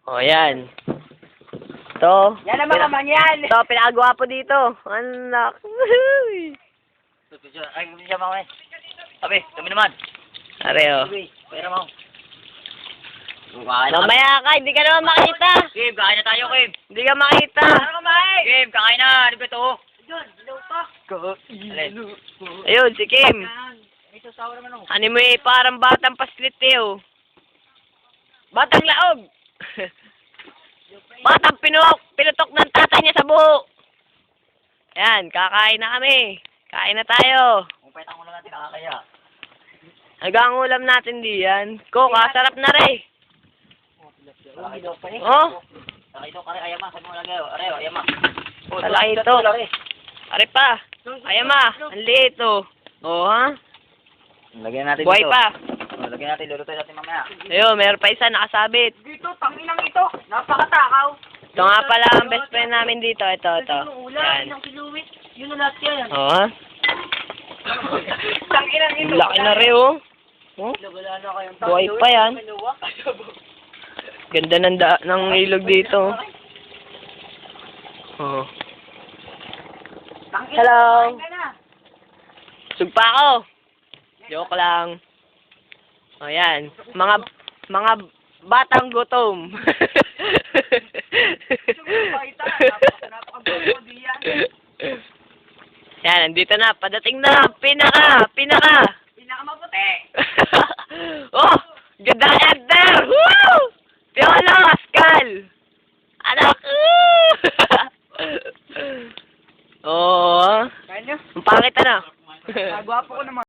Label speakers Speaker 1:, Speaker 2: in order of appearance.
Speaker 1: O, yan. Ito.
Speaker 2: Yan ang mga manyan.
Speaker 1: Ito, pinagawa po dito. Anak.
Speaker 2: Ay, hindi siya mga Sabi, kami naman.
Speaker 1: Are, o.
Speaker 2: Pera mo.
Speaker 1: Mamaya ka, hindi ka naman makita.
Speaker 2: Kim, kain na tayo, Kim.
Speaker 1: Hindi ka makita.
Speaker 2: Ano kumain? Kim, kain na. Ano ba ito? Doon, ilaw pa.
Speaker 1: Ayun, si Kim.
Speaker 2: Ito, sawa naman ako.
Speaker 1: Ano mo eh, parang batang paslit eh, oh. Batang laog. Batang pinutok ng tatay niya sa buho. Yan, kakain na kami. Kain na tayo.
Speaker 2: Kung petang ulam natin, nakakaya.
Speaker 1: Hanggang ulam natin diyan. Koka, sarap na rin. Oh,
Speaker 2: Saka ito, kare, ayama. Sabi mo lagi, areo, ayama.
Speaker 1: Salaki ito. Are pa. Ayama, ang liit, oh. Oh, ha?
Speaker 2: Lagyan natin
Speaker 1: Buhay
Speaker 2: dito.
Speaker 1: pa.
Speaker 2: Lagyan natin, lulutuin natin mamaya.
Speaker 1: Ayun, meron pa isa nakasabit.
Speaker 2: Dito, tanginang ito. Napakatakaw.
Speaker 1: Ito nga pala ang best friend namin dito. Ito. Yan.
Speaker 2: Yun na lahat yan.
Speaker 1: Oh, ha?
Speaker 2: Tanginang ito.
Speaker 1: Laki na rin, oh. Oh,
Speaker 2: Wala na kayong
Speaker 1: buhay pa yan. Ganda ng ilog dito. Oh. Hello. Sugpa ako. Joke lang. O yan. Mga batang gutom. Yan, nandito na. Padating na. Pinaka.